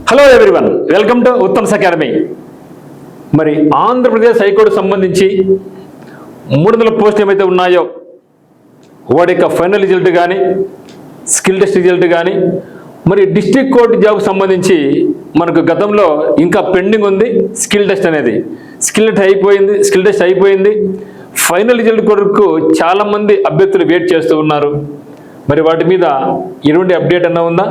Hello everyone, welcome to Uttam's academy. మరి Andhra Pradesh high court సంబంధించి 300 పోస్టులు ఏమైతే ఉన్నాయో వాటి యొక్క ఫైనల్ రిజల్ట్ కానీ, స్కిల్ టెస్ట్ రిజల్ట్ కానీ, మరి డిస్ట్రిక్ట్ కోర్టు జాబ్కు సంబంధించి మనకు గతంలో ఇంకా పెండింగ్ ఉంది స్కిల్ టెస్ట్ అనేది. స్కిల్ టెస్ట్ అయిపోయింది. ఫైనల్ రిజల్ట్ కొరకు చాలామంది అభ్యర్థులు వెయిట్ చేస్తూ ఉన్నారు. మరి వాటి మీద ఎటువంటి అప్డేట్ అన్నా ఉందా?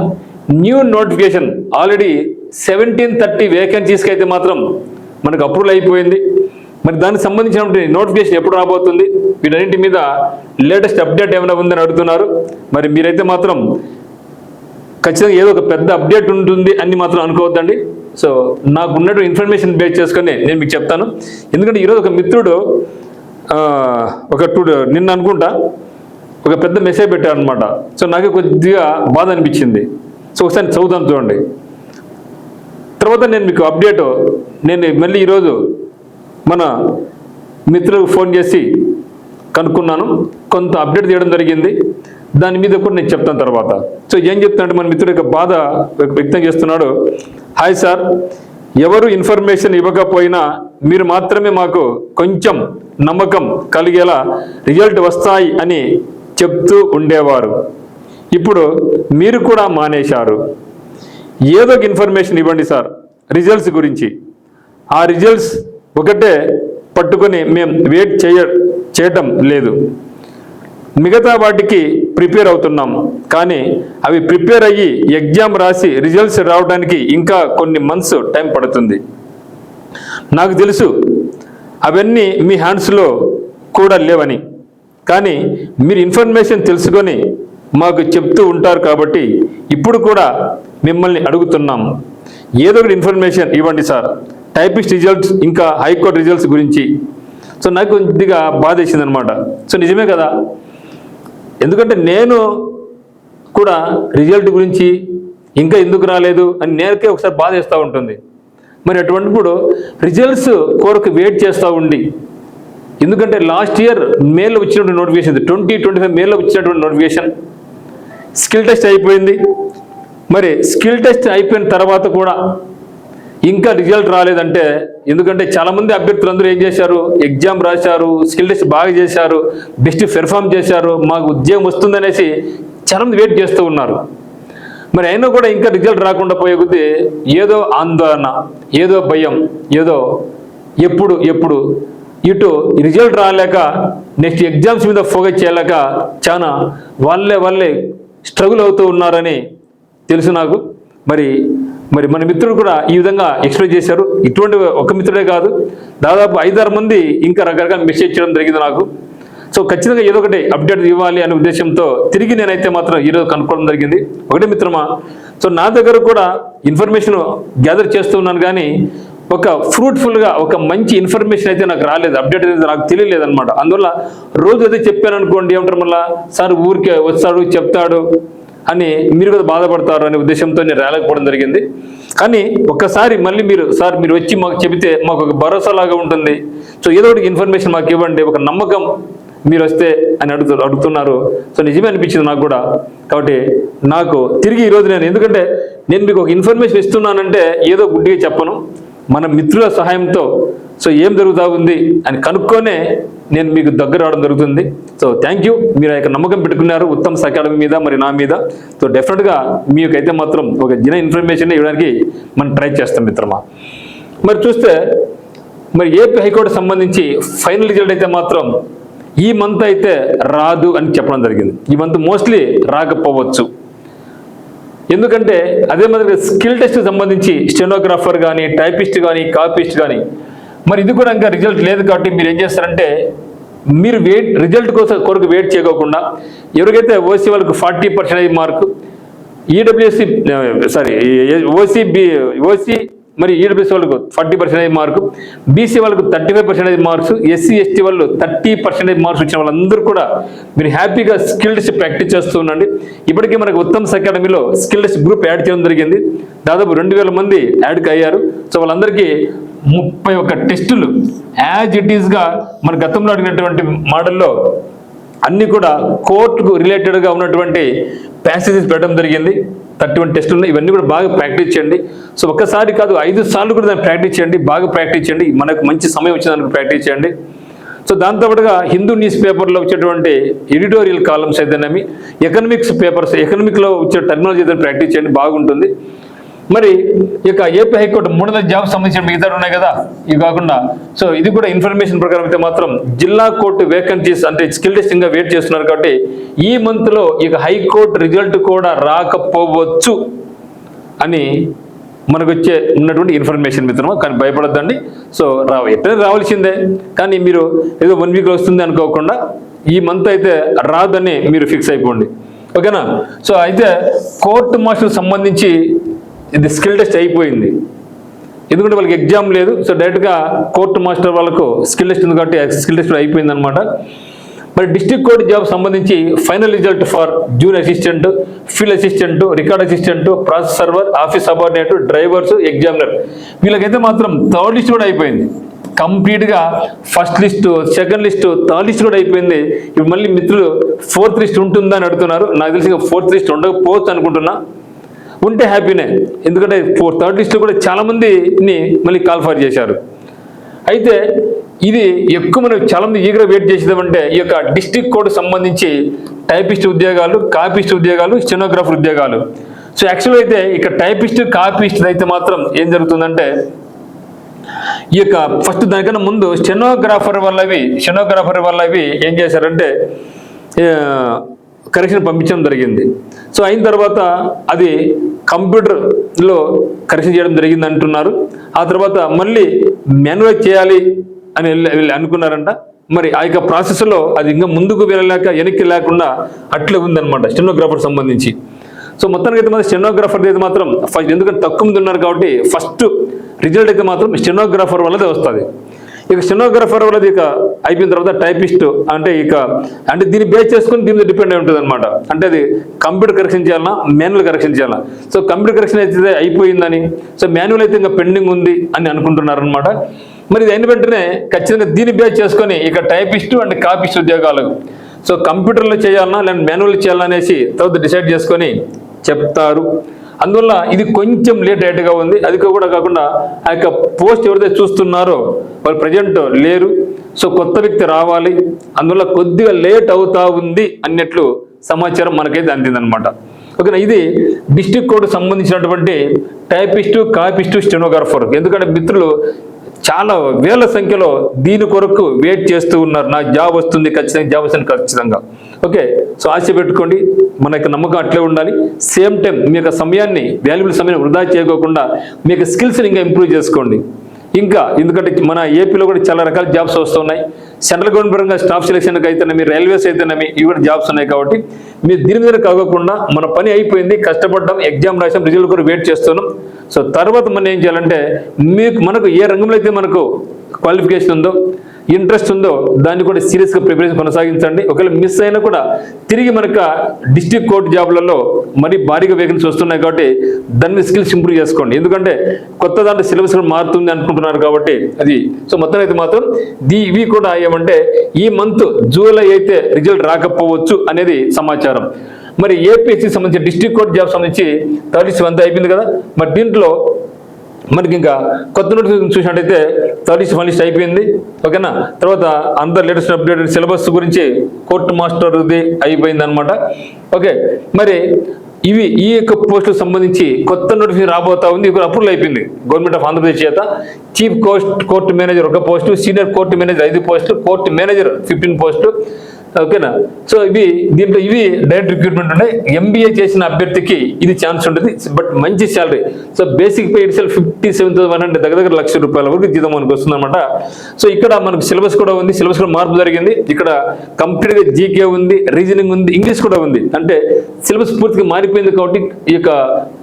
న్యూ నోటిఫికేషన్ ఆల్రెడీ 1730 వేకెన్సీస్కి అయితే మాత్రం మనకు అప్రూవల్ అయిపోయింది. మరి దానికి సంబంధించినటువంటి నోటిఫికేషన్ ఎప్పుడు రాబోతుంది, వీటన్నింటి మీద లేటెస్ట్ అప్డేట్ ఏమైనా ఉందని అడుగుతున్నారు. మరి మీరైతే మాత్రం ఖచ్చితంగా ఏదో ఒక పెద్ద అప్డేట్ ఉంటుంది అని మాత్రం అనుకోవద్దండి. సో నాకు ఉన్నటువంటి ఇన్ఫర్మేషన్ బేస్ చేసుకొని నేను మీకు చెప్తాను. ఎందుకంటే ఈరోజు ఒక మిత్రుడు నిన్న అనుకుంటా ఒక పెద్ద మెసేజ్ పెట్టారు అనమాట. సో నాకు కొద్దిగా బాధ అనిపించింది. సో ఒకసారి చదువుతాను చూడండి. తర్వాత నేను మీకు అప్డేట్ నేను మళ్ళీ ఈరోజు మన మిత్రులకు ఫోన్ చేసి కనుక్కున్నాను, కొంత అప్డేట్ చేయడం జరిగింది. దాని మీద కూడా నేను చెప్తాను తర్వాత. సో ఏం చెప్తానంటే మన మిత్రుడు యొక్క బాధ వ్యక్తం చేస్తున్నాడు. హాయ్ సార్, ఎవరు ఇన్ఫర్మేషన్ ఇవ్వకపోయినా మీరు మాత్రమే మాకు కొంచెం నమ్మకం కలిగేలా రిజల్ట్ వస్తాయి అని చెప్తూ ఉండేవారు. ఇప్పుడు మీరు కూడా మానేశారు. ఏదో ఒక ఇన్ఫర్మేషన్ ఇవ్వండి సార్ రిజల్ట్స్ గురించి. ఆ రిజల్ట్స్ ఒకటే పట్టుకొని మేము వెయిట్ చేయటం లేదు. మిగతా వాటికి ప్రిపేర్ అవుతున్నాం, కానీ అవి ప్రిపేర్ అయ్యి ఎగ్జామ్ రాసి రిజల్ట్స్ రావడానికి ఇంకా కొన్ని మంత్స్ టైం పడుతుంది. నాకు తెలుసు అవన్నీ మీ హ్యాండ్స్లో కూడా లేవని, కానీ మీరు ఇన్ఫర్మేషన్ తెలుసుకొని మాకు చెప్తూ ఉంటారు కాబట్టి ఇప్పుడు కూడా మిమ్మల్ని అడుగుతున్నాం, ఏదో ఒకటి ఇన్ఫర్మేషన్ ఇవ్వండి సార్ టైపిస్ట్ రిజల్ట్స్ ఇంకా హైకోర్టు రిజల్ట్స్ గురించి. సో నాకు కొద్దిగా బాధ వేసింది అనమాట. సో నిజమే కదా, ఎందుకంటే నేను కూడా రిజల్ట్ గురించి ఇంకా ఎందుకు రాలేదు అని నేనకే ఒకసారి బాధ వేస్తూ ఉంటుంది. మరి అటువంటిప్పుడు రిజల్ట్స్ కొరకు వెయిట్ చేస్తూ ఉండి, ఎందుకంటే లాస్ట్ ఇయర్ మేలో వచ్చినటువంటి నోటిఫికేషన్, 2025 మేలో వచ్చినటువంటి నోటిఫికేషన్, స్కిల్ టెస్ట్ అయిపోయింది. మరి స్కిల్ టెస్ట్ అయిపోయిన తర్వాత కూడా ఇంకా రిజల్ట్ రాలేదంటే, ఎందుకంటే చాలామంది అభ్యర్థులు అందరూ ఏం చేశారు, ఎగ్జామ్ రాశారు, స్కిల్ టెస్ట్ బాగా చేశారు, బెస్ట్ పెర్ఫామ్ చేశారు, మాకు ఉద్యోగం వస్తుందనేసి చాలామంది వెయిట్ చేస్తూ ఉన్నారు. మరి అయినా కూడా ఇంకా రిజల్ట్ రాకుండా పోయే కొద్దీ ఏదో ఆందోళన, ఏదో భయం, ఏదో ఎప్పుడు ఇటు రిజల్ట్ రాలేక నెక్స్ట్ ఎగ్జామ్స్ మీద ఫోకస్ చేయలేక చాలా వాళ్ళే స్ట్రగుల్ అవుతూ ఉన్నారని తెలుసు నాకు. మరి మన మిత్రులు కూడా ఈ విధంగా ఎక్స్ప్లెయిన్ చేశారు. ఇటువంటి ఒక మిత్రుడే కాదు, దాదాపు 5-6 మంది ఇంకా రకరకాల మెసేజ్ చేయడం జరిగింది నాకు. సో ఖచ్చితంగా ఏదో ఒకటి అప్డేట్ ఇవ్వాలి అనే ఉద్దేశంతో తిరిగి నేనైతే మాత్రం ఈరోజు కనుక్కోవడం జరిగింది. ఒకటే మిత్రమా, సో నా దగ్గర కూడా ఇన్ఫర్మేషన్ గ్యాదర్ చేస్తూ ఉన్నాను, కానీ ఒక ఫ్రూట్ఫుల్గా ఒక మంచి ఇన్ఫర్మేషన్ అయితే నాకు రాలేదు, అప్డేట్ అయితే నాకు తెలియలేదన్నమాట. అందువల్ల రోజు అయితే చెప్పాను అనుకోండి, ఏమంటారు మళ్ళీ సార్ ఊరికే వస్తాడు చెప్తాడు అని మీరు కూడా బాధపడతారు అనే ఉద్దేశంతో నేను రాలేకపోవడం జరిగింది. కానీ ఒక్కసారి మళ్ళీ మీరు వచ్చి మాకు చెబితే మాకు ఒక భరోసాలాగా ఉంటుంది. సో ఏదో ఒకటి ఇన్ఫర్మేషన్ మాకు ఇవ్వండి, ఒక నమ్మకం మీరు వస్తే అని అడుగుతున్నారు. సో నిజమే అనిపించింది నాకు కూడా. కాబట్టి నాకు తిరిగి ఈరోజు ఎందుకంటే నేను మీకు ఒక ఇన్ఫర్మేషన్ ఇస్తున్నానంటే ఏదో గుడ్డిగా చెప్పను, మన మిత్రుల సహాయంతో సో ఏం జరుగుతూ ఉంది అని కనుక్కొనే నేను మీకు దగ్గర రావడం జరుగుతుంది. సో థ్యాంక్ యూ, మీరు ఆ యొక్క నమ్మకం పెట్టుకున్నారు ఉత్తమ్స్ అకాడమీ మీద, మరి నా మీద. సో డెఫినెట్గా మీకైతే మాత్రం ఒక జన ఇన్ఫర్మేషన్ ఇవ్వడానికి మనం ట్రై చేస్తాం మిత్రమా. మరి చూస్తే మరి ఏపీ హైకోర్టు సంబంధించి ఫైనల్ రిజల్ట్ అయితే మాత్రం ఈ మంత్ అయితే రాదు అని చెప్పడం జరిగింది. ఈ మంత్ మోస్ట్లీ రాకపోవచ్చు. ఎందుకంటే అదే మాదిరిగా స్కిల్ టెస్ట్ సంబంధించి స్టెనోగ్రాఫర్ కానీ, టైపిస్ట్ కానీ, కాపీస్ట్ కానీ, మరి ఇది కూడా ఇంకా రిజల్ట్ లేదు. కాబట్టి మీరు ఏం చేస్తారంటే మీరు రిజల్ట్ కొరకు వెయిట్ చేయకోకుండా ఎవరికైతే ఓసీ వాళ్ళకు 40% మార్కు, ఈడబ్ల్యూఎస్సీ ఓసీ మరి ఈడబ్ల్యూఎస్ వాళ్ళకు 40% మార్కు, బీసీ వాళ్ళకు 35% మార్క్స్, ఎస్సీ ఎస్టీ వాళ్ళు 30% మార్క్స్ వచ్చిన వాళ్ళందరూ కూడా మీరు హ్యాపీగా స్కిల్ టెస్ట్ ప్రాక్టీస్ చేస్తూ ఉండండి. ఇప్పటికీ మనకు ఉత్తమ్స్ అకాడమీలో స్కిల్ టెస్ట్ గ్రూప్ యాడ్ చేయడం జరిగింది. దాదాపు 2000 మంది యాడ్కి అయ్యారు. సో వాళ్ళందరికీ 31 టెస్టులు యాజ్ ఇట్ ఈస్గా మన గతంలో అడిగినటువంటి మోడల్లో అన్నీ కూడా కోర్టుకు రిలేటెడ్గా ఉన్నటువంటి ప్యాసేజెస్ పెట్టడం జరిగింది. 31 టెస్టులు ఉన్నాయి. ఇవన్నీ కూడా బాగా ప్రాక్టీస్ చేయండి. సో ఒక్కసారి కాదు 5 సార్లు కూడా దాన్ని ప్రాక్టీస్ చేయండి, బాగా ప్రాక్టీస్ చేయండి. మనకు మంచి సమయం వచ్చేదానికి ప్రాక్టీస్ చేయండి. సో దాంతోపాటుగా హిందూ న్యూస్ పేపర్లో వచ్చేటువంటి ఎడిటోరియల్ కాలమ్స్ అయితేనేమి, ఎకనామిక్స్ పేపర్స్, ఎకనామిక్లో వచ్చే టెర్మినాలజీ అయితే ప్రాక్టీస్ చేయండి, బాగుంటుంది. మరి ఇక ఏపీ హైకోర్టు 300 జాబ్స్ సంబంధించిన మిగతా ఉన్నాయి కదా, ఇవి కాకుండా సో ఇది కూడా ఇన్ఫర్మేషన్ ప్రకారం అయితే మాత్రం జిల్లా కోర్టు వేకెన్సీస్ అంటే స్కిల్ టెస్టింగ్గా వెయిట్ చేస్తున్నారు. కాబట్టి ఈ మంత్లో ఇక హైకోర్టు రిజల్ట్ కూడా రాకపోవచ్చు అని మనకు వచ్చే ఉన్నటువంటి ఇన్ఫర్మేషన్ మిత్రమా. కానీ భయపడొద్దండి. సో ఎట్లా రావాల్సిందే, కానీ మీరు ఏదో 1 వీక్లో వస్తుంది అనుకోకుండా ఈ మంత్ అయితే రాదని మీరు ఫిక్స్ అయిపోండి, ఓకేనా. సో అయితే కోర్టు మార్షల్ సంబంధించి ఇది స్కిల్ టెస్ట్ అయిపోయింది, ఎందుకంటే వాళ్ళకి ఎగ్జామ్ లేదు. సో డైరెక్ట్గా కోర్టు మాస్టర్ వాళ్ళకు స్కిల్ టెస్ట్ ఉంది కాబట్టి స్కిల్ టెస్ట్ అయిపోయింది అనమాట. మరి డిస్ట్రిక్ట్ కోర్టు జాబ్ సంబంధించి final result for junior assistant, field assistant, record assistant, process server, office subordinate, drivers, examiner వీళ్ళకైతే మాత్రం 3rd లిస్ట్ కూడా అయిపోయింది కంప్లీట్గా. First list, second list, 3rd list కూడా అయిపోయింది. ఇప్పుడు మళ్ళీ మిత్రులు 4th లిస్ట్ ఉంటుందా అని అడుగుతున్నారు. నాకు తెలిసి 4th లిస్ట్ ఉండకపోవచ్చు అనుకుంటున్నా. ఉంటే హ్యాపీనే, ఎందుకంటే 3rd లిస్ట్లో కూడా చాలామందిని మళ్ళీ కాల్ఫర్ చేశారు. అయితే ఇది ఎక్కువ మనం చాలామంది ఈగర వెయిట్ చేసేదామంటే ఈ యొక్క డిస్ట్రిక్ట్ కోర్టు సంబంధించి టైపిస్ట్ ఉద్యోగాలు, కాపీస్ట్ ఉద్యోగాలు, స్టెనోగ్రాఫర్ ఉద్యోగాలు. సో యాక్చువల్గా అయితే ఇక టైపిస్ట్, కాపీస్ట్ అయితే మాత్రం ఏం జరుగుతుందంటే ఈ యొక్క ఫస్ట్ దానికన్నా ముందు స్టెనోగ్రాఫర్ వాళ్ళవి ఏం చేశారంటే కరెక్షన్ పంపించడం జరిగింది. సో అయిన తర్వాత అది కంప్యూటర్లో కరెక్షన్ చేయడం జరిగింది అంటున్నారు. ఆ తర్వాత మళ్ళీ మాన్యువల్ చేయాలి అని అనుకున్నారంట. మరి ఆ యొక్క ప్రాసెస్లో అది ఇంకా ముందుకు వెళ్ళలేక వెనక్కి లేకుండా అట్లే ఉందన్నమాట స్టెనోగ్రాఫర్ సంబంధించి. సో మొత్తానికి అయితే మాత్రం స్టెనోగ్రాఫర్ అయితే మాత్రం ఫస్ట్, ఎందుకంటే తక్కువ మంది ఉన్నారు కాబట్టి ఫస్ట్ రిజల్ట్ అయితే మాత్రం స్టెనోగ్రాఫర్ వల్లదే వస్తుంది. ఇక స్టెనోగ్రాఫర్ వల్లది ఇక అయిపోయిన తర్వాత టైపిస్ట్ అంటే దీన్ని బేస్ చేసుకుని దీని మీద డిపెండ్ అయి ఉంటుంది అనమాట. అంటే అది కంప్యూటర్ కరెక్షన్ చేయాలన్నా, మాన్యువల్ కరెక్షన్ చేయాలా. సో కంప్యూటర్ కరెక్షన్ అయితే అయిపోయిందని, సో మాన్యువల్ అయితే ఇంకా పెండింగ్ ఉంది అని అనుకుంటున్నారు అనమాట. మరి ఇది అయిన వెంటనే ఖచ్చితంగా దీన్ని బేస్ చేసుకొని ఇక టైపిస్ట్ అండ్ కాపీస్ట్ ఉద్యోగాలు సో కంప్యూటర్లో చేయాలన్నా లేదంటే మాన్యువల్ చేయాలన్నా అనేసి తర్వాత డిసైడ్ చేసుకొని చెప్తారు. అందువల్ల ఇది కొంచెం లేట్గా ఉంది. అది కూడా కాకుండా ఆ యొక్క పోస్ట్ ఎవరైతే చూస్తున్నారో వాళ్ళు ప్రజెంట్ లేరు. సో కొత్త వ్యక్తి రావాలి, అందువల్ల కొద్దిగా లేట్ అవుతా ఉంది అన్నట్లు సమాచారం మనకైతే అందిందనమాట. ఓకేనా. ఇది డిస్ట్రిక్ట్ కోర్టు సంబంధించినటువంటి టైపిస్టు, కాపీస్టు, స్టెనోగ్రాఫర్. ఎందుకంటే మిత్రులు చాలా వేల సంఖ్యలో దీని కొరకు వెయిట్ చేస్తూ ఉన్నారు. నాకు జాబ్ వస్తుంది, ఖచ్చితంగా జాబ్ వస్తుంది ఖచ్చితంగా. ఓకే. సో ఆశ పెట్టుకోండి, మన యొక్క నమ్మకం అట్లే ఉండాలి. సేమ్ టైం మీ యొక్క సమయాన్ని, వాల్యుబుల్ సమయాన్ని వృధా చేయకోకుండా మీ యొక్క స్కిల్స్ని ఇంకా ఇంప్రూవ్ చేసుకోండి. ఇంకా ఎందుకంటే మన ఏపీలో కూడా చాలా రకాల జాబ్స్ వస్తున్నాయి. సెంట్రల్ గవర్నమెంట్ పరంగా స్టాఫ్ సెలక్షన్కి అయితేనేమి, రైల్వేస్ అయితేనేమి ఇవి కూడా జాబ్స్ ఉన్నాయి. కాబట్టి మీరు దీని మీద కాకుండా మన పని అయిపోయింది, కష్టపడ్డాం, ఎగ్జామ్ రాసాం, రిజల్ట్ కూడా వెయిట్ చేస్తున్నాం. సో తర్వాత మనం ఏం చేయాలంటే మనకు ఏ రంగంలో అయితే మనకు క్వాలిఫికేషన్ ఉందో, ఇంట్రెస్ట్ ఉందో దాన్ని కూడా సీరియస్గా ప్రిపరేషన్ కొనసాగించండి. ఒకవేళ మిస్ అయినా కూడా తిరిగి మనకు డిస్ట్రిక్ట్ కోర్టు జాబ్లలో మరీ భారీగా వేకెన్సీ వస్తున్నాయి కాబట్టి దాన్ని స్కిల్స్ ఇంప్రూవ్ చేసుకోండి. ఎందుకంటే కొత్త దాంట్లో సిలబస్ కూడా మారుతుంది అనుకుంటున్నారు కాబట్టి అది. సో మొత్తం అయితే మాత్రం ఇవి కూడా ఏమంటే ఈ మంత్ జూలై అయితే రిజల్ట్ రాకపోవచ్చు అనేది సమాచారం. మరి ఏపీఎస్సీ సంబంధించి డిస్ట్రిక్ట్ కోర్టు జాబ్ సంబంధించి 30 అయిపోయింది కదా. మరి దీంట్లో మనకి ఇంకా కొత్త నోటిఫికేషన్ చూసినట్టయితే 31 లిస్ట్ అయిపోయింది. ఓకేనా. తర్వాత అందరు లేటెస్ట్ అప్డేట్ సిలబస్ గురించి కోర్టు మాస్టర్ది అయిపోయింది అనమాట. ఓకే. మరి ఈ యొక్క పోస్టులకు సంబంధించి కొత్త నోటిఫికేషన్ రాబోతా ఉంది. ఇప్పుడు అప్రూవల్ అయిపోయింది గవర్నమెంట్ ఆఫ్ ఆంధ్రప్రదేశ్ చేత. Chief court manager 1 post, senior court manager 5 పోస్టులు, కోర్టు మేనేజర్ 15 పోస్టులు. ఓకేనా. సో దీంట్లో డైరెక్ట్ రిక్రూట్మెంట్ ఉంటాయి. ఎంబీఏ చేసిన అభ్యర్థికి ఇది ఛాన్స్ ఉంటుంది, బట్ మంచి salary. So basic pay itself 57,100 దగ్గర ₹1,00,000 వరకు జీతం మనకు వస్తుంది అనమాట. సో ఇక్కడ మనకు సిలబస్ కూడా ఉంది, సిలబస్ కూడా మార్పు జరిగింది. ఇక్కడ కంప్లీట్గా జీకే ఉంది, రీజనింగ్ ఉంది, ఇంగ్లీష్ కూడా ఉంది. అంటే సిలబస్ పూర్తిగా మారిపోయింది కాబట్టి ఈ యొక్క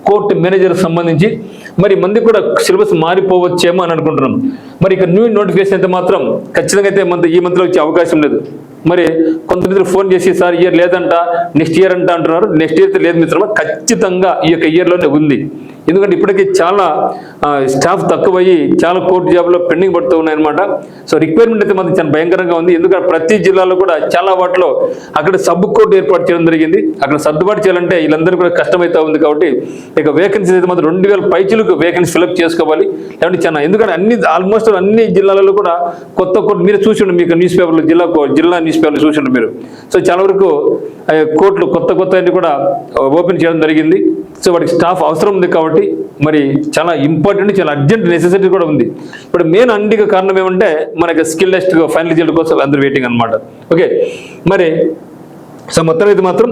కోర్టు మేనేజర్ సంబంధించి మరి మంది కూడా సిలబస్ మారిపోవచ్చేమో అని అనుకుంటున్నాం. మరి ఇక న్యూ నోటిఫికేషన్ అయితే మాత్రం ఖచ్చితంగా అయితే ఈ మంత్లో వచ్చే అవకాశం లేదు. మరి కొంతమంది ఫోన్ చేసి సార్ ఇయర్ లేదంట, నెక్స్ట్ ఇయర్ అంట అంటున్నారు. నెక్స్ట్ ఇయర్ లేదు మిత్రమా, ఖచ్చితంగా ఈ యొక్క ఇయర్లోనే ఉంది. ఎందుకంటే ఇప్పటికీ చాలా స్టాఫ్ తక్కువయ్యి చాలా కోర్టు జాబ్లో పెండింగ్ పడుతూ ఉన్నాయన్నమాట. సో రిక్వైర్మెంట్ అయితే మాత్రం చాలా భయంకరంగా ఉంది. ఎందుకంటే ప్రతి జిల్లాలో కూడా చాలా వాటిలో అక్కడ సబ్ కోర్టు ఏర్పాటు చేయడం జరిగింది. అక్కడ సర్దుబాటు చేయాలంటే వీళ్ళందరూ కూడా కష్టమవుతా ఉంది. కాబట్టి ఇక వేకెన్సీస్ అయితే మాత్రం 2000 పైచులకు వేకెన్సీ ఫిల్అప్ చేసుకోవాలి. లేదంటే చాలా ఎందుకంటే ఆల్మోస్ట్ అన్ని జిల్లాలలో కూడా కొత్త కోర్టు మీరు చూసి ఉండండి, మీకు న్యూస్ పేపర్లో జిల్లా న్యూస్ పేపర్లు చూసి ఉండండి మీరు. సో చాలా వరకు కోర్టులు కొత్త అన్ని కూడా ఓపెన్ చేయడం జరిగింది. సో వాటికి స్టాఫ్ అవసరం ఉంది కాబట్టి మరి చాలా ఇంపార్టెంట్, చాలా అర్జెంట్ నెసెసిటీ కూడా ఉంది. ఇప్పుడు మెయిన్ అన్నిటికీ కారణం ఏమంటే మనకి స్కిల్ టెస్ట్ ఫైనల్ రిజల్ట్ కోసం అందరూ వెయిటింగ్ అనమాట. ఓకే, మరి సో మొత్తం అయితే మాత్రం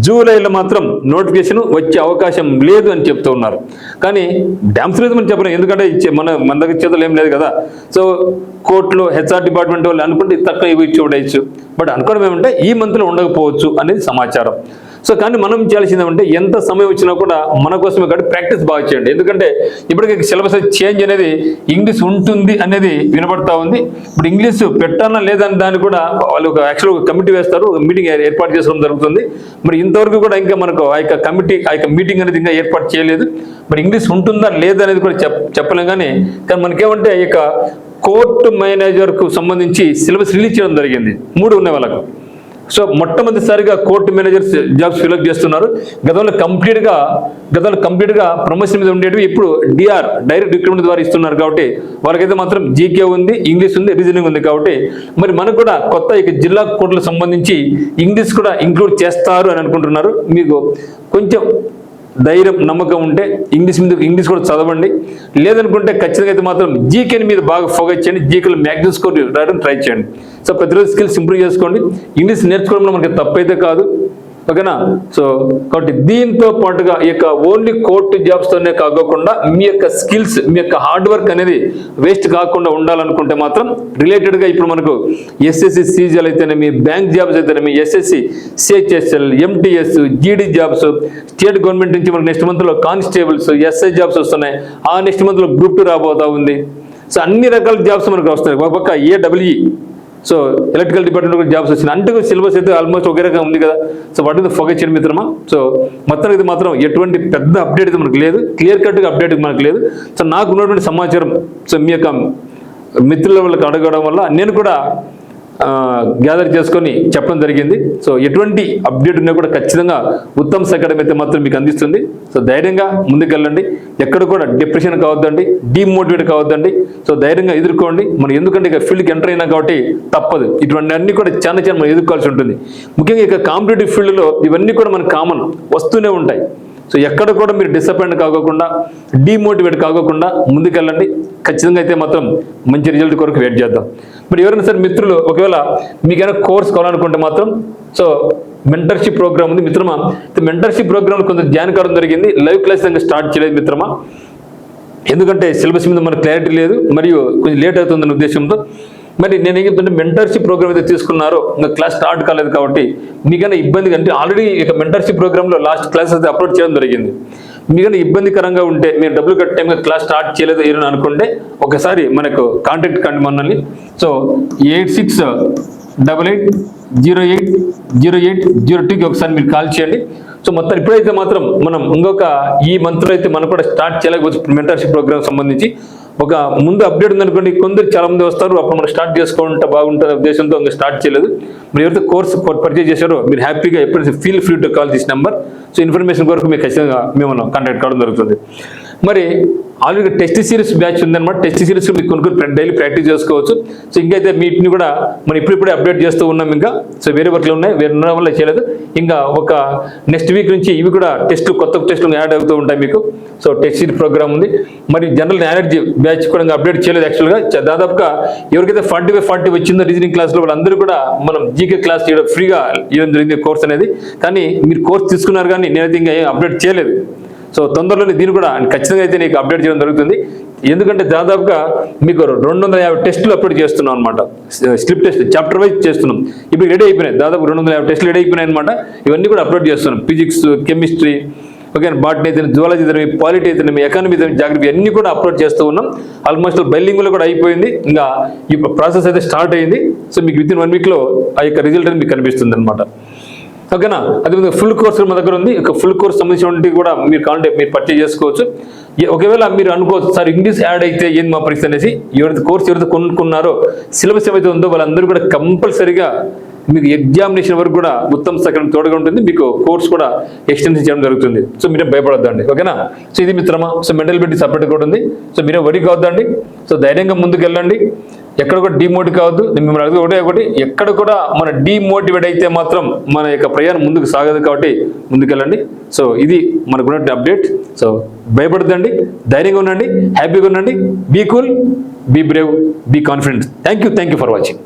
జూలైలో మాత్రం నోటిఫికేషన్ వచ్చే అవకాశం లేదు అని చెప్తూ ఉన్నారు. కానీ డ్యామ్స్ లేదు మనం చెప్పలేం, ఎందుకంటే మన దగ్గర చేతులు ఏం లేదు కదా. సో కోర్టులో హెచ్ఆర్ డిపార్ట్మెంట్ వాళ్ళు అనుకుంటే తక్కువ ఇవి చూడవచ్చు, బట్ అనుకోవడం ఏమంటే ఈ మంత్లో ఉండకపోవచ్చు అనేది సమాచారం. సో కానీ మనం చేయాల్సింది ఏమంటే ఎంత సమయం వచ్చినా కూడా మన కోసమే కాబట్టి ప్రాక్టీస్ బాగా చేయండి. ఎందుకంటే ఇప్పటికీ సిలబస్ చేంజ్ అనేది ఇంగ్లీష్ ఉంటుంది అనేది వినపడతా ఉంది. ఇప్పుడు ఇంగ్లీష్ పెట్టాలా లేదని దాన్ని కూడా వాళ్ళు ఒక యాక్చువల్ కమిటీ వేస్తారు, ఒక మీటింగ్ ఏర్పాటు చేసుకోవడం జరుగుతుంది. మరి ఇంతవరకు కూడా ఇంకా మనకు ఆ యొక్క మీటింగ్ అనేది ఇంకా ఏర్పాటు చేయలేదు. మరి ఇంగ్లీష్ ఉంటుందా లేదా అనేది కూడా చెప్పలేం. కానీ మనకేమంటే ఈ యొక్క కోర్టు మేనేజర్కు సంబంధించి సిలబస్ రిలీజ్ చేయడం జరిగింది. 3 ఉన్నాయి వాళ్ళకు. సో మొట్టమొదటిసారిగా కోర్టు మేనేజర్స్ జాబ్స్ ఫిల్అప్ చేస్తున్నారు. గతంలో కంప్లీట్గా ప్రమోషన్ మీద ఉండేటివి ఇప్పుడు డైరెక్ట్ రిక్రూట్మెంట్ ద్వారా ఇస్తున్నారు. కాబట్టి వాళ్ళకైతే మాత్రం జీకే ఉంది, ఇంగ్లీష్ ఉంది, రీజనింగ్ ఉంది. కాబట్టి మరి మనకు కూడా కొత్త ఇక జిల్లా కోర్టులకు సంబంధించి ఇంగ్లీష్ కూడా ఇంక్లూడ్ చేస్తారు అని అనుకుంటున్నారు. మీకు కొంచెం ధైర్యం నమ్మకం ఉంటే ఇంగ్లీష్ కూడా చదవండి. లేదనుకుంటే ఖచ్చితంగా అయితే మాత్రం జీకేని మీద బాగా ఫోకస్ చేయండి. జీకేలో మ్యాక్సిమం స్కోర్ రాయడం ట్రై చేయండి. సో ప్రతిరోజు స్కిల్స్ ఇంప్రూవ్ చేసుకోండి. ఇంగ్లీష్ నేర్చుకోవడంలో మనకి తప్పైతే కాదు, ఓకేనా. సో కాబట్టి దీంతో పాటుగా ఈ యొక్క ఓన్లీ కోర్టు జాబ్స్తోనే కాకుండా మీ యొక్క స్కిల్స్, మీ యొక్క హార్డ్ వర్క్ అనేది వేస్ట్ కాకుండా ఉండాలనుకుంటే మాత్రం రిలేటెడ్గా ఇప్పుడు మనకు ఎస్ఎస్సి సీజీఎల్ అయితేనేమి, బ్యాంక్ జాబ్స్ అయితేనేమి, ఎస్ఎస్సి సిహెచ్ఎస్ఎల్, ఎంటీఎస్, జీడీ జాబ్స్, స్టేట్ గవర్నమెంట్ నుంచి మనకు నెక్స్ట్ మంత్లో కానిస్టేబుల్స్, ఎస్ఐ జాబ్స్ వస్తున్నాయి. ఆ నెక్స్ట్ మంత్లో గ్రూప్ 2 రాబోతా ఉంది. సో అన్ని రకాల జాబ్స్ మనకు వస్తున్నాయి. ఒక పక్క AWE, so electrical department jobs వచ్చినాయి. అంటే సిలబస్ అయితే ఆల్మోస్ట్ ఒకే రకంగా ఉంది కదా. సో వాటి మీద ఫోకస్ చేయండి మిత్రమా. సో మొత్తం ఇది మాత్రం ఎటువంటి పెద్ద అప్డేట్ అయితే మనకు లేదు, క్లియర్ కట్గా అప్డేట్ మనకు లేదు. సో నాకు ఉన్నటువంటి సమాచారం సో మీ యొక్క మిత్రుల వాళ్ళకి అడగడం వల్ల నేను కూడా గ్యాదర్ చేసుకొని చెప్పడం జరిగింది. సో ఎటువంటి అప్డేట్ ఉన్నా కూడా ఖచ్చితంగా ఉత్తమ్ అకాడమీ అయితే మాత్రం మీకు అందిస్తుంది. సో ధైర్యంగా ముందుకెళ్ళండి, ఎక్కడ కూడా డిప్రెషన్ కావద్దండి, డిమోటివేట్ కావద్దండి. సో ధైర్యంగా ఎదుర్కోండి. మనం ఎందుకంటే ఇక ఫీల్డ్కి ఎంటర్ అయినా కాబట్టి తప్పదు. ఇటువంటి అన్ని కూడా చాలా మనం ఎదుర్కోవాల్సి ఉంటుంది. ముఖ్యంగా ఇక కాంపిటేటివ్ ఫీల్డ్లో ఇవన్నీ కూడా మనకు కామన్ వస్తూనే ఉంటాయి. సో ఎక్కడ కూడా మీరు డిసప్పాయింట్ కాకుండా, డిమోటివేట్ కాకుండా ముందుకెళ్ళండి. ఖచ్చితంగా అయితే మాత్రం మంచి రిజల్ట్ కొరకు వెయిట్ చేద్దాం. మరి ఎవరైనా సరే మిత్రులు ఒకవేళ మీకైనా కోర్స్ కావాలనుకుంటే మాత్రం సో మెంటర్షిప్ ప్రోగ్రామ్ ఉంది మిత్రమా. మెంటర్షిప్ ప్రోగ్రామ్ కొంచెం జాయిన్ కావడం జరిగింది. లైవ్ క్లాస్ స్టార్ట్ చేయలేదు మిత్రమా, ఎందుకంటే సిలబస్ మీద మనకు క్లారిటీ లేదు, మరియు కొంచెం లేట్ అవుతుందనే ఉద్దేశంతో. మరి నేను ఏం చెప్తుంటే మెంటర్షిప్ ప్రోగ్రామ్ అయితే తీసుకున్నారో ఇంకా క్లాస్ స్టార్ట్ కాలేదు కాబట్టి మీకైనా ఇబ్బంది అంటే ఆల్రెడీ ఇక మెంటర్షిప్ ప్రోగ్రాంలో లాస్ట్ క్లాస్ అయితే అప్లోడ్ చేయడం జరిగింది. మీకైనా ఇబ్బందికరంగా ఉంటే మీరు డబ్బులు కట్టే టైంగా క్లాస్ స్టార్ట్ చేయలేదు ఏమని అనుకుంటే ఒకసారి మనకు కాంటాక్ట్ కండి మనల్ని. సో 8688080802కి ఒకసారి మీరు కాల్ చేయండి. సో మొత్తం ఇప్పుడైతే మాత్రం మనం ఇంకొక ఈ మంత్లో అయితే మనం కూడా స్టార్ట్ చేయలేకపోవచ్చు మెంటర్షిప్ ప్రోగ్రామ్ సంబంధించి. ఒక ముందు అప్డేట్ ఉందనుకోండి, కొందరు చాలా మంది వస్తారు, అప్పుడు మనం స్టార్ట్ చేసుకుంటే బాగుంటుంది ఉద్దేశంతో ఇంకా స్టార్ట్ చేయలేదు. మీరు ఎవరైతే కోర్స్ పర్చేజ్ చేశారో మీరు హ్యాపీగా ఎప్పుడైతే feel free to call this number. So information కొరకు మీకు ఖచ్చితంగా మేము కాంటాక్ట్ కావడం జరుగుతుంది. మరి ఆల్రెడీ టెస్ట్ సిరీస్ బ్యాచ్ ఉందన్నమాట. టెస్ట్ సిరీస్ మీకు కొనుక్కొని డైలీ ప్రాక్టీస్ చేసుకోవచ్చు. సో ఇంకైతే వీటిని కూడా మనం ఇప్పుడిప్పుడే అప్డేట్ చేస్తూ ఉన్నాం. ఇంకా సో వేరే వర్క్లు ఉన్నాయి, వేరే ఉన్న వల్ల చేయలేదు. ఇంకా ఒక నెక్స్ట్ వీక్ నుంచి ఇవి కూడా కొత్త టెస్టులు యాడ్ అవుతూ ఉంటాయి మీకు. సో టెస్ట్ సిరీస్ ప్రోగ్రామ్ ఉంది. మరి జనరల్ నాలెడ్జ్ బ్యాచ్ కూడా ఇంకా అప్డేట్ చేయలేదు. యాక్చువల్గా దాదాపుగా ఎవరికైతే 40/40 వచ్చిందో రీజనింగ్ క్లాస్లో వాళ్ళందరూ కూడా మనం జీకే క్లాస్ చేయడం ఫ్రీగా ఇవ్వడం జరిగింది కోర్స్ అనేది. కానీ మీరు కోర్స్ తీసుకున్నారు కానీ నేనైతే ఇంకా ఏం అప్డేట్ చేయలేదు. సో తొందరలోనే దీన్ని కూడా ఖచ్చితంగా అయితే నీకు అప్డేట్ చేయడం జరుగుతుంది. ఎందుకంటే దాదాపుగా మీకు 250 టెస్టులు అప్లోడ్ చేస్తున్నాం అనమాట. స్లిప్ టెస్ట్ చాప్టర్ వైజ్ చేస్తున్నాం. ఇప్పుడు రెడీ అయిపోయినాయి, దాదాపు 250 టెస్టులు రెడీ అయిపోయినాయి అనమాట. ఇవన్నీ కూడా అప్లోడ్ చేస్తున్నాం. ఫిజిక్స్, కెమిస్ట్రీ, ఓకే, బాటనీ అయితే, జువాలజీ అయితే, పాలిటీ అయితే, ఎకానమీ అయితే, జాగ్రఫీ అన్నీ కూడా అప్లోడ్ చేస్తూ ఉన్నాం. ఆల్మోస్ట్ బైలింగ్లో కూడా అయిపోయింది. ఇంకా ఈ ప్రాసెస్ అయితే స్టార్ట్ అయ్యింది. సో మీకు విత్ ఇన్ 1 వీక్లో ఆ యొక్క రిజల్ట్ అనేది మీకు కనిపిస్తుంది అనమాట. ఓకేనా. అదేవిధంగా ఫుల్ కోర్స్ మన దగ్గర ఉంది. ఇక ఫుల్ కోర్స్ సంబంధించినటువంటి కూడా మీరు కావాలంటే మీరు పర్చేజ్ చేసుకోవచ్చు. ఒకవేళ మీరు అనుకోవచ్చు సార్ ఇంగ్లీష్ యాడ్ అయితే ఏంది మా పరిస్థితి అనేసి, ఎవరైతే కొనుక్కున్నారో సిలబస్ ఏమైతే ఉందో వాళ్ళందరూ కూడా కంపల్సరీగా మీకు ఎగ్జామినేషన్ వరకు కూడా ఉత్తమ సకలం తోడుగా ఉంటుంది. మీకు కోర్స్ కూడా ఎక్స్టెన్షన్ చేయడం జరుగుతుంది. సో మీరే భయపడొద్దండి, ఓకేనా. సో ఇది మిత్రమా, సో మెంటల్ బిలిటీ సపరేట్ కూడా ఉంది. సో మీరే వరి కావద్దండి. సో ధైర్యంగా ముందుకు వెళ్ళండి, ఎక్కడ కూడా డిమోటివ్ కావద్దు. నేను మిమ్మల్ని అడిగి ఒకటి ఎక్కడ కూడా మన డిమోటివేట్ అయితే మాత్రం మన యొక్క ప్రయాణం ముందుకు సాగదు. కాబట్టి ముందుకెళ్ళండి. సో ఇది మనకున్న అప్డేట్. సో భయపడద్దండి, ధైర్యంగా ఉండండి, హ్యాపీగా ఉండండి. Be cool, be brave, be confident. Thank you for watching.